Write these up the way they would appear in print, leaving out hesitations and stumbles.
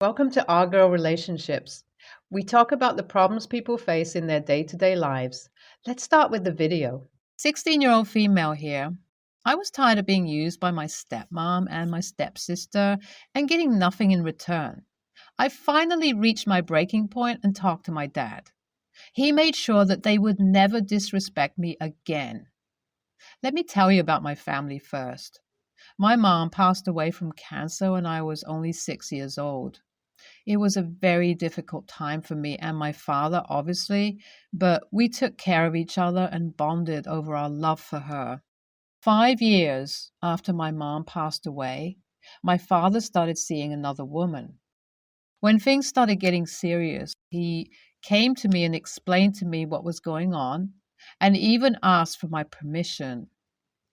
Welcome to Our Girl Relationships. We talk about the problems people face in their day to day lives. Let's start with the video. 16-year-old female here. I was tired of being used by my stepmom and my stepsister and getting nothing in return. I finally reached my breaking point and talked to my dad. He made sure that they would never disrespect me again. Let me tell you about my family first. My mom passed away from cancer when I was only 6 years old. It was a very difficult time for me and my father, obviously, but we took care of each other and bonded over our love for her. 5 years after my mom passed away, my father started seeing another woman. When things started getting serious, he came to me and explained to me what was going on and even asked for my permission.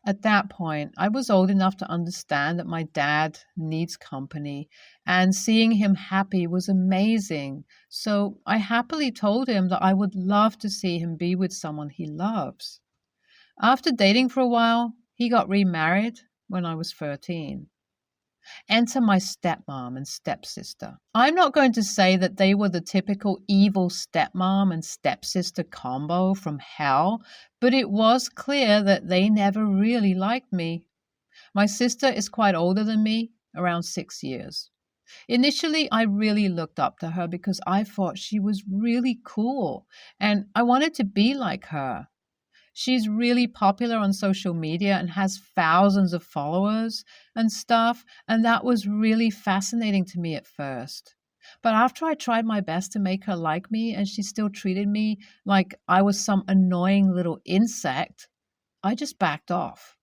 At that point, I was old enough to understand that my dad needs company, and seeing him happy was amazing. So I happily told him that I would love to see him be with someone he loves. After dating for a while, he got remarried when I was 13. Enter my stepmom and stepsister. I'm not going to say that they were the typical evil stepmom and stepsister combo from hell, but it was clear that they never really liked me. My sister is quite older than me, around 6 years. Initially, I really looked up to her because I thought she was really cool and I wanted to be like her. She's really popular on social media and has thousands of followers and stuff, and that was really fascinating to me at first. But after I tried my best to make her like me and she still treated me like I was some annoying little insect, I just backed off.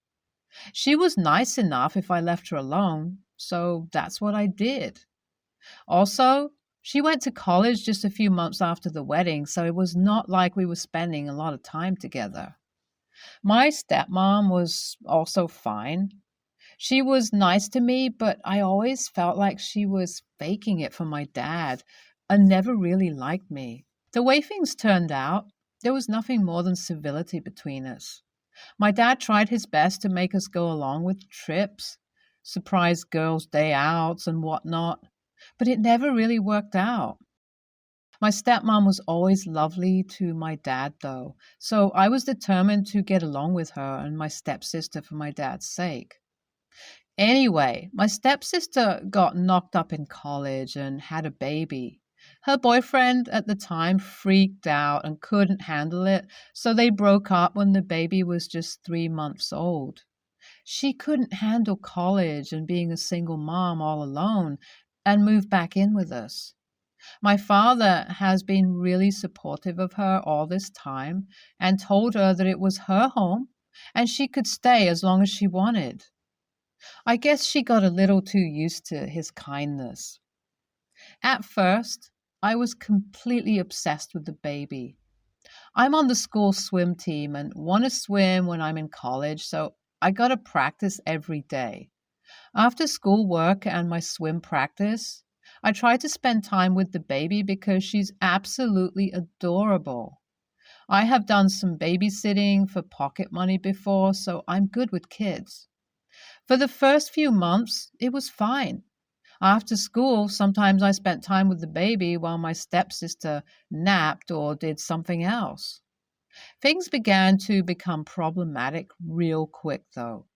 She was nice enough if I left her alone, so that's what I did. Also, she went to college just a few months after the wedding, so it was not like we were spending a lot of time together. My stepmom was also fine. She was nice to me, but I always felt like she was faking it for my dad and never really liked me. The way things turned out, there was nothing more than civility between us. My dad tried his best to make us go along with trips, surprise girls' day outs and whatnot, but it never really worked out. My stepmom was always lovely to my dad, though, so I was determined to get along with her and my stepsister for my dad's sake. Anyway, my stepsister got knocked up in college and had a baby. Her boyfriend at the time freaked out and couldn't handle it, so they broke up when the baby was just 3 months old. She couldn't handle college and being a single mom all alone and moved back in with us. My father has been really supportive of her all this time and told her that it was her home and she could stay as long as she wanted. I guess she got a little too used to his kindness. At first, I was completely obsessed with the baby. I'm on the school swim team and want to swim when I'm in college, so I got to practice every day. After school work and my swim practice, I try to spend time with the baby because she's absolutely adorable. I have done some babysitting for pocket money before, so I'm good with kids. For the first few months, it was fine. After school, sometimes I spent time with the baby while my stepsister napped or did something else. Things began to become problematic real quick, though.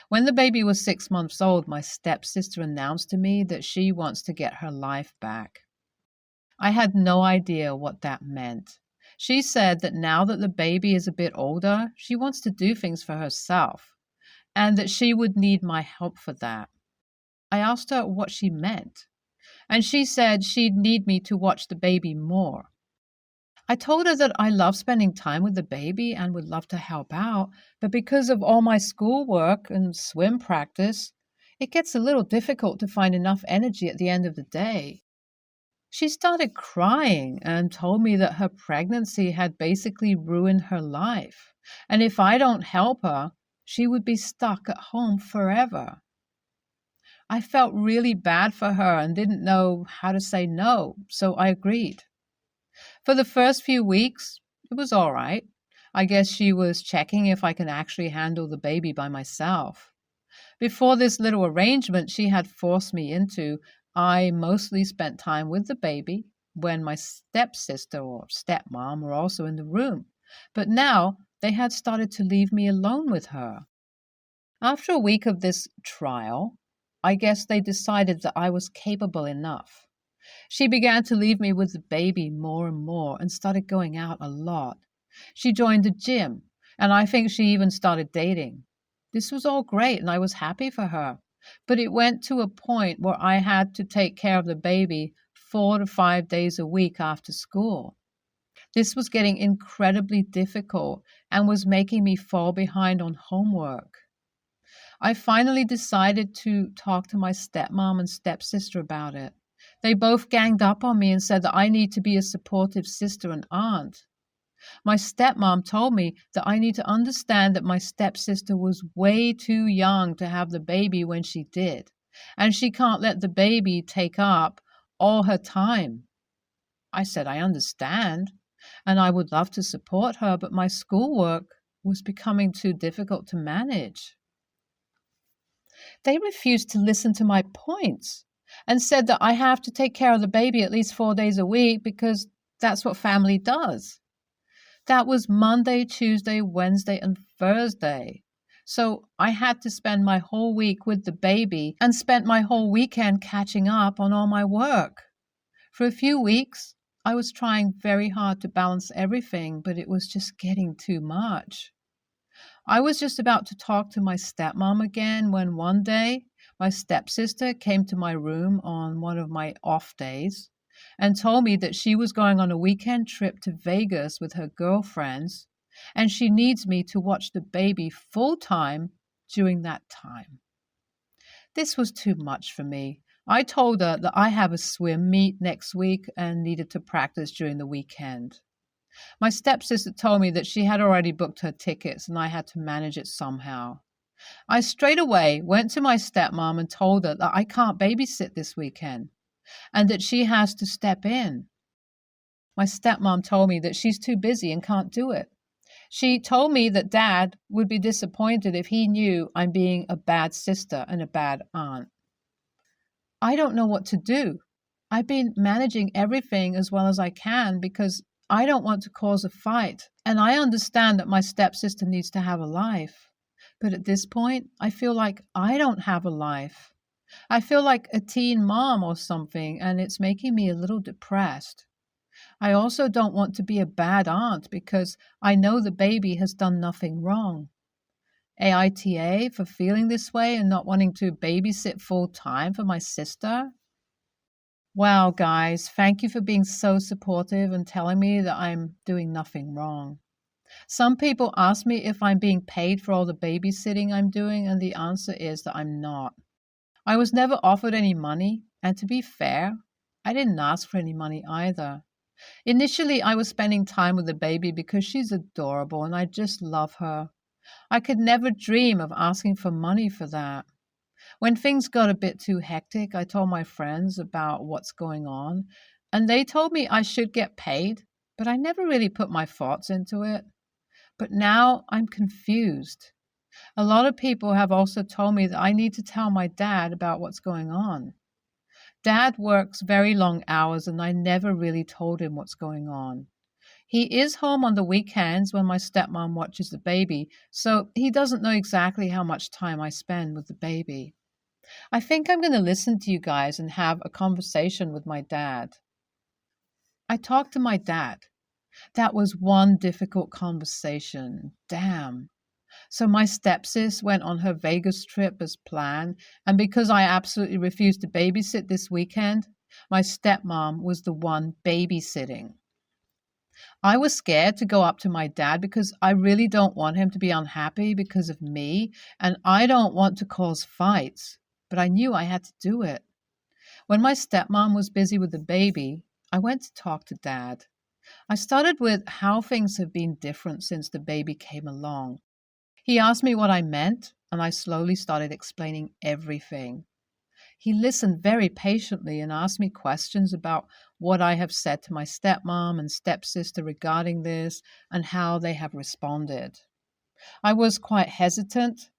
When the baby was 6 months old, my stepsister announced to me that she wants to get her life back. I had no idea what that meant. She said that now that the baby is a bit older, she wants to do things for herself, and that she would need my help for that. I asked her what she meant, and she said she'd need me to watch the baby more. I told her that I love spending time with the baby and would love to help out, but because of all my schoolwork and swim practice, it gets a little difficult to find enough energy at the end of the day. She started crying and told me that her pregnancy had basically ruined her life, and if I don't help her, she would be stuck at home forever. I felt really bad for her and didn't know how to say no, so I agreed. For the first few weeks, it was all right. I guess she was checking if I can actually handle the baby by myself. Before this little arrangement she had forced me into, I mostly spent time with the baby when my stepsister or stepmom were also in the room, but now they had started to leave me alone with her. After a week of this trial, I guess they decided that I was capable enough. She began to leave me with the baby more and more and started going out a lot. She joined the gym, and I think she even started dating. This was all great, and I was happy for her. But it went to a point where I had to take care of the baby 4 to 5 days a week after school. This was getting incredibly difficult and was making me fall behind on homework. I finally decided to talk to my stepmom and stepsister about it. They both ganged up on me and said that I need to be a supportive sister and aunt. My stepmom told me that I need to understand that my stepsister was way too young to have the baby when she did, and she can't let the baby take up all her time. I said I understand, and I would love to support her, but my schoolwork was becoming too difficult to manage. They refused to listen to my points and said that I have to take care of the baby at least 4 days a week because that's what family does. That was Monday, Tuesday, Wednesday, and Thursday. So I had to spend my whole week with the baby and spent my whole weekend catching up on all my work. For a few weeks, I was trying very hard to balance everything, but it was just getting too much. I was just about to talk to my stepmom again when one day my stepsister came to my room on one of my off days and told me that she was going on a weekend trip to Vegas with her girlfriends and she needs me to watch the baby full time during that time. This was too much for me. I told her that I have a swim meet next week and needed to practice during the weekend. My stepsister told me that she had already booked her tickets and I had to manage it somehow. I straight away went to my stepmom and told her that I can't babysit this weekend and that she has to step in. My stepmom told me that she's too busy and can't do it. She told me that Dad would be disappointed if he knew I'm being a bad sister and a bad aunt. I don't know what to do. I've been managing everything as well as I can because I don't want to cause a fight, and I understand that my stepsister needs to have a life. But at this point, I feel like I don't have a life. I feel like a teen mom or something, and it's making me a little depressed. I also don't want to be a bad aunt because I know the baby has done nothing wrong. AITA for feeling this way and not wanting to babysit full time for my sister? Wow, guys, thank you for being so supportive and telling me that I'm doing nothing wrong. Some people ask me if I'm being paid for all the babysitting I'm doing, and the answer is that I'm not. I was never offered any money, and to be fair, I didn't ask for any money either. Initially, I was spending time with the baby because she's adorable and I just love her. I could never dream of asking for money for that. When things got a bit too hectic, I told my friends about what's going on, and they told me I should get paid, but I never really put my thoughts into it. But now I'm confused. A lot of people have also told me that I need to tell my dad about what's going on. Dad works very long hours, and I never really told him what's going on. He is home on the weekends when my stepmom watches the baby, so he doesn't know exactly how much time I spend with the baby. I think I'm going to listen to you guys and have a conversation with my dad. I talked to my dad. That was one difficult conversation. Damn. So my stepsis went on her Vegas trip as planned, and because I absolutely refused to babysit this weekend, my stepmom was the one babysitting. I was scared to go up to my dad because I really don't want him to be unhappy because of me, and I don't want to cause fights, but I knew I had to do it. When my stepmom was busy with the baby, I went to talk to Dad. I started with how things have been different since the baby came along. He asked me what I meant, and I slowly started explaining everything. He listened very patiently and asked me questions about what I have said to my stepmom and stepsister regarding this and how they have responded. I was quite hesitant,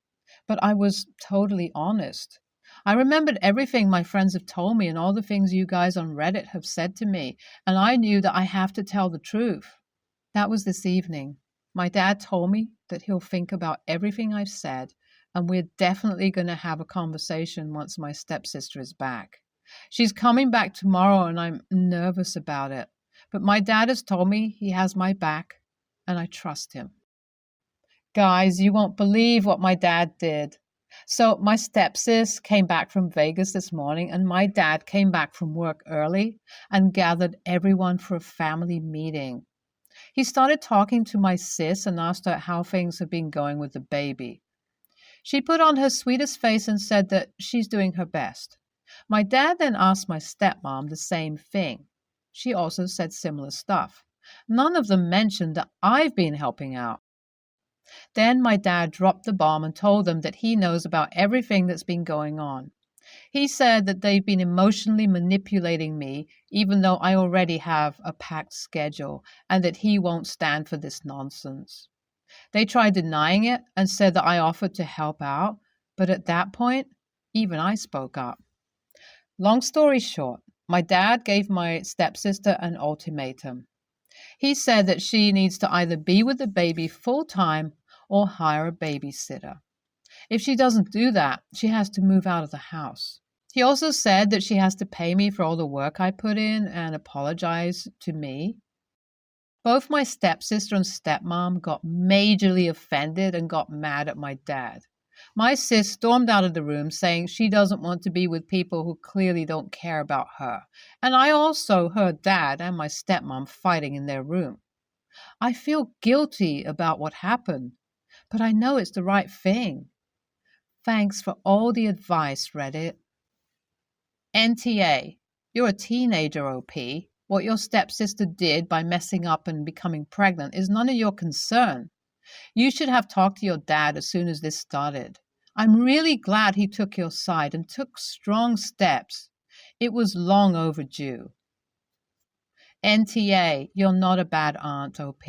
but I was totally honest. I remembered everything my friends have told me and all the things you guys on Reddit have said to me, and I knew that I have to tell the truth. That was this evening. My dad told me that he'll think about everything I've said, and we're definitely going to have a conversation once my stepsister is back. She's coming back tomorrow, and I'm nervous about it. But my dad has told me he has my back, and I trust him. Guys, you won't believe what my dad did. So my stepsis came back from Vegas this morning, and my dad came back from work early and gathered everyone for a family meeting. He started talking to my sis and asked her how things have been going with the baby. She put on her sweetest face and said that she's doing her best. My dad then asked my stepmom the same thing. She also said similar stuff. None of them mentioned that I've been helping out. Then my dad dropped the bomb and told them that he knows about everything that's been going on. He said that they've been emotionally manipulating me, even though I already have a packed schedule, and that he won't stand for this nonsense. They tried denying it and said that I offered to help out, but at that point, even I spoke up. Long story short, my dad gave my stepsister an ultimatum. He said that she needs to either be with the baby full-time or hire a babysitter. If she doesn't do that, she has to move out of the house. He also said that she has to pay me for all the work I put in and apologize to me. Both my stepsister and stepmom got majorly offended and got mad at my dad. My sis stormed out of the room saying she doesn't want to be with people who clearly don't care about her. And I also heard dad and my stepmom fighting in their room. I feel guilty about what happened, but I know it's the right thing. Thanks for all the advice, Reddit. NTA, you're a teenager, OP. What your stepsister did by messing up and becoming pregnant is none of your concern. You should have talked to your dad as soon as this started. I'm really glad he took your side and took strong steps. It was long overdue. NTA, you're not a bad aunt, OP.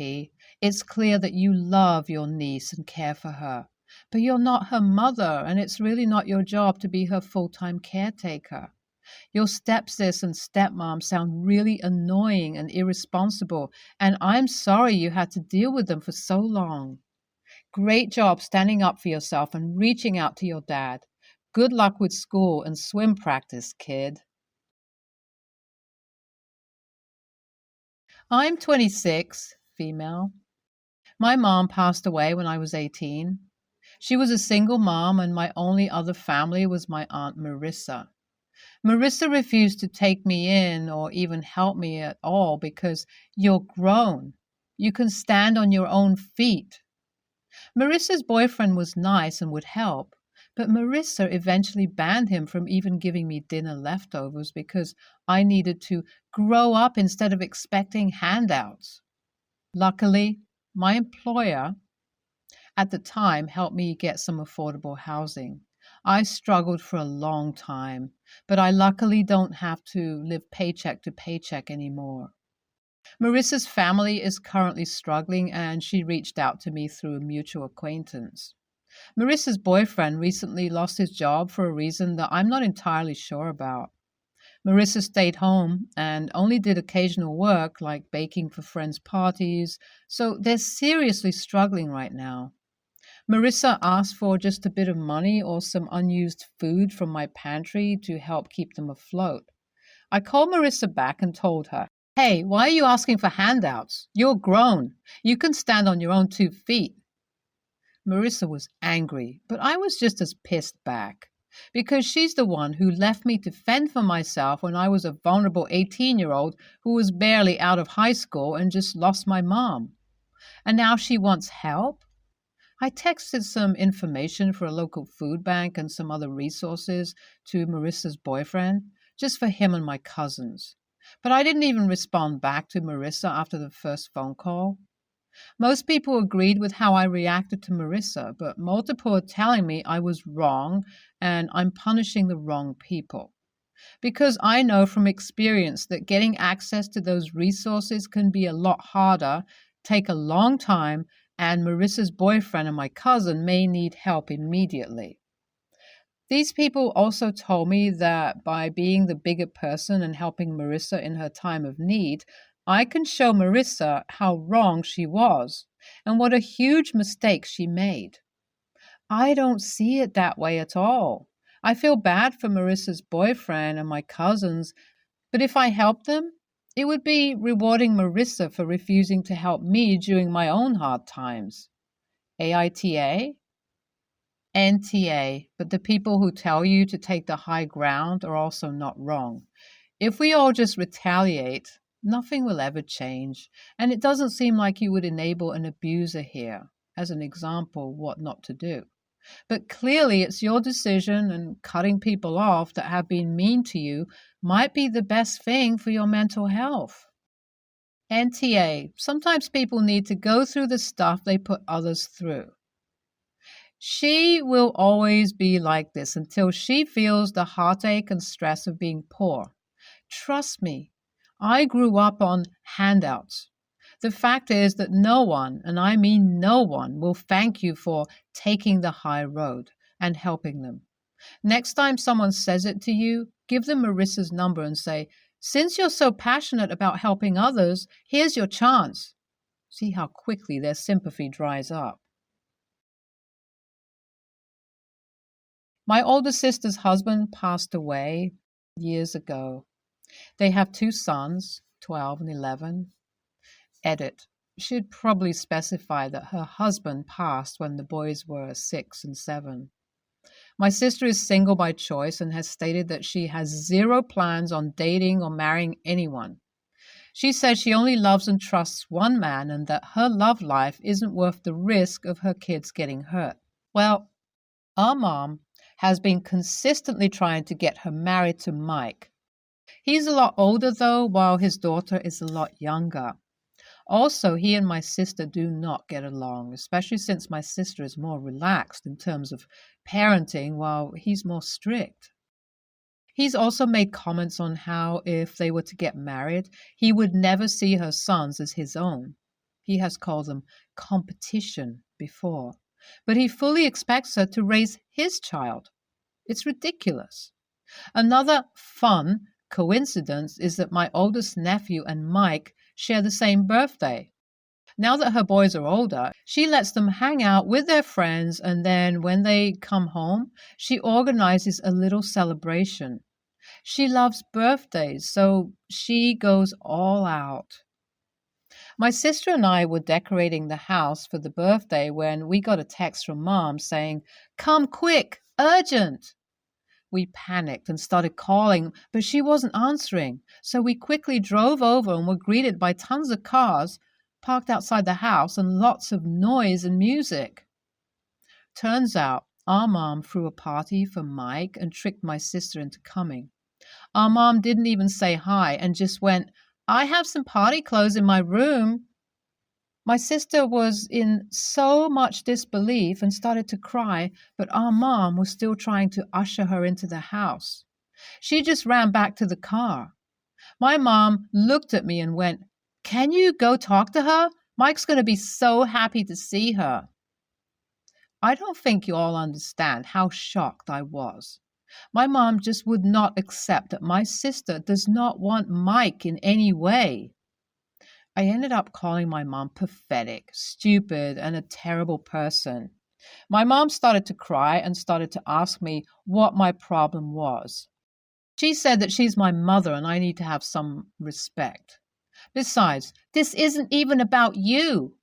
It's clear that you love your niece and care for her. But you're not her mother, and it's really not your job to be her full-time caretaker. Your stepsis and stepmom sound really annoying and irresponsible, and I'm sorry you had to deal with them for so long. Great job standing up for yourself and reaching out to your dad. Good luck with school and swim practice, kid. I'm 26, female. My mom passed away when I was 18. She was a single mom, and my only other family was my Aunt Marissa. Marissa refused to take me in or even help me at all because you're grown. You can stand on your own feet. Marissa's boyfriend was nice and would help, but Marissa eventually banned him from even giving me dinner leftovers because I needed to grow up instead of expecting handouts. Luckily, my employer at the time helped me get some affordable housing. I struggled for a long time, but I luckily don't have to live paycheck to paycheck anymore. Marissa's family is currently struggling, and she reached out to me through a mutual acquaintance. Marissa's boyfriend recently lost his job for a reason that I'm not entirely sure about. Marissa stayed home and only did occasional work like baking for friends' parties, so they're seriously struggling right now. Marissa asked for just a bit of money or some unused food from my pantry to help keep them afloat. I called Marissa back and told her, "Hey, why are you asking for handouts? You're grown. You can stand on your own 2 feet." Marissa was angry, but I was just as pissed back, because she's the one who left me to fend for myself when I was a vulnerable 18-year-old who was barely out of high school and just lost my mom. And now she wants help? I texted some information for a local food bank and some other resources to Marissa's boyfriend, just for him and my cousins. But I didn't even respond back to Marissa after the first phone call. Most people agreed with how I reacted to Marissa, but multiple are telling me I was wrong and I'm punishing the wrong people. Because I know from experience that getting access to those resources can be a lot harder, take a long time, and Marissa's boyfriend and my cousin may need help immediately. These people also told me that by being the bigger person and helping Marissa in her time of need, I can show Marissa how wrong she was and what a huge mistake she made. I don't see it that way at all. I feel bad for Marissa's boyfriend and my cousins, but if I help them, it would be rewarding Marissa for refusing to help me during my own hard times. AITA? NTA, but the people who tell you to take the high ground are also not wrong. If we all just retaliate, nothing will ever change, and it doesn't seem like you would enable an abuser here, as an example, what not to do. But clearly it's your decision, and cutting people off that have been mean to you might be the best thing for your mental health. NTA, sometimes people need to go through the stuff they put others through. She will always be like this until she feels the heartache and stress of being poor. Trust me, I grew up on handouts. The fact is that no one, and I mean no one, will thank you for taking the high road and helping them. Next time someone says it to you, give them Marissa's number and say, "Since you're so passionate about helping others, here's your chance." See how quickly their sympathy dries up. My older sister's husband passed away years ago. They have 2 sons, 12 and 11. Edit. Should probably specify that her husband passed when the boys were 6 and 7. My sister is single by choice and has stated that she has 0 plans on dating or marrying anyone. She says she only loves and trusts one man and that her love life isn't worth the risk of her kids getting hurt. Well, our mom has been consistently trying to get her married to Mike. He's a lot older though, while his daughter is a lot younger. Also, he and my sister do not get along, especially since my sister is more relaxed in terms of parenting while he's more strict. He's also made comments on how if they were to get married, he would never see her sons as his own. He has called them competition before, but he fully expects her to raise his child. It's ridiculous. Another fun coincidence is that my oldest nephew and Mike share the same birthday. Now that her boys are older, she lets them hang out with their friends, and then when they come home, she organizes a little celebration. She loves birthdays, so she goes all out. My sister and I were decorating the house for the birthday when we got a text from Mom saying, "Come quick, urgent." We panicked and started calling, but she wasn't answering, so we quickly drove over and were greeted by tons of cars parked outside the house and lots of noise and music. Turns out our mom threw a party for Mike and tricked my sister into coming. Our mom didn't even say hi and just went, "I have some party clothes in my room." My sister was in so much disbelief and started to cry, but our mom was still trying to usher her into the house. She just ran back to the car. My mom looked at me and went, "Can you go talk to her? Mike's going to be so happy to see her." I don't think you all understand how shocked I was. My mom just would not accept that my sister does not want Mike in any way. I ended up calling my mom pathetic, stupid, and a terrible person. My mom started to cry and started to ask me what my problem was. She said that she's my mother and I need to have some respect. Besides, this isn't even about you.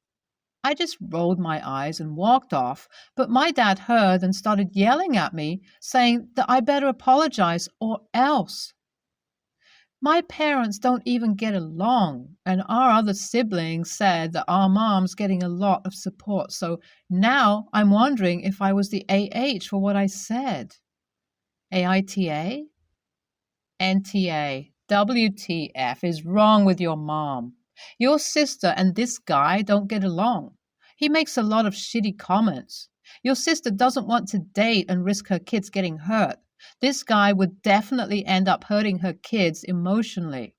I just rolled my eyes and walked off, but my dad heard and started yelling at me, saying that I better apologize or else. My parents don't even get along, and our other siblings said that our mom's getting a lot of support, so now I'm wondering if I was the AH for what I said. AITA? NTA. WTF is wrong with your mom. Your sister and this guy don't get along. He makes a lot of shitty comments. Your sister doesn't want to date and risk her kids getting hurt. This guy would definitely end up hurting her kids emotionally.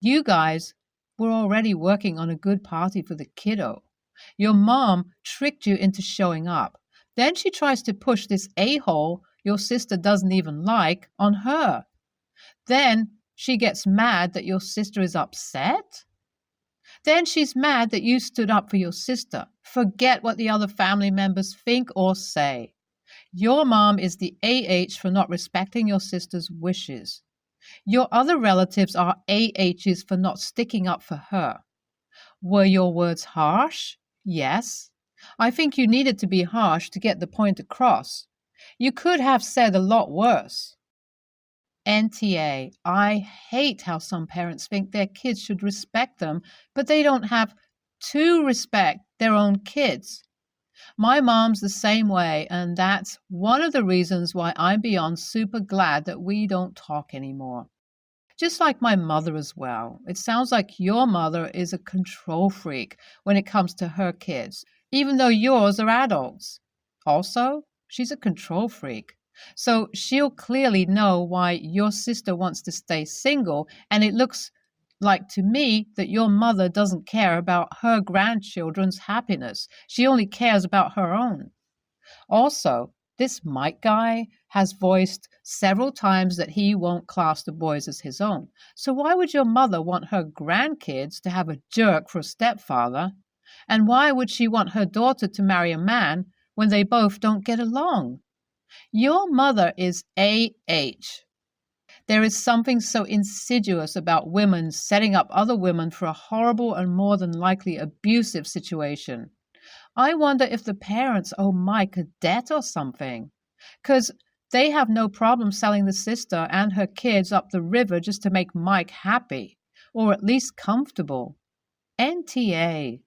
You guys were already working on a good party for the kiddo. Your mom tricked you into showing up. Then she tries to push this a-hole your sister doesn't even like on her. Then she gets mad that your sister is upset. Then she's mad that you stood up for your sister. Forget what the other family members think or say. Your mom is the AH for not respecting your sister's wishes. Your other relatives are AHs for not sticking up for her. Were your words harsh? Yes. I think you needed to be harsh to get the point across. You could have said a lot worse. NTA, I hate how some parents think their kids should respect them, but they don't have to respect their own kids. My mom's the same way, and that's one of the reasons why I'm beyond super glad that we don't talk anymore. Just like my mother as well. It sounds like your mother is a control freak when it comes to her kids, even though yours are adults. Also, she's a control freak. So she'll clearly know why your sister wants to stay single, and it looks like to me that your mother doesn't care about her grandchildren's happiness. She only cares about her own. Also, this Mike guy has voiced several times that he won't class the boys as his own. So why would your mother want her grandkids to have a jerk for a stepfather? And why would she want her daughter to marry a man when they both don't get along? Your mother is AH. There is something so insidious about women setting up other women for a horrible and more than likely abusive situation. I wonder if the parents owe Mike a debt or something, because they have no problem selling the sister and her kids up the river just to make Mike happy, or at least comfortable. NTA.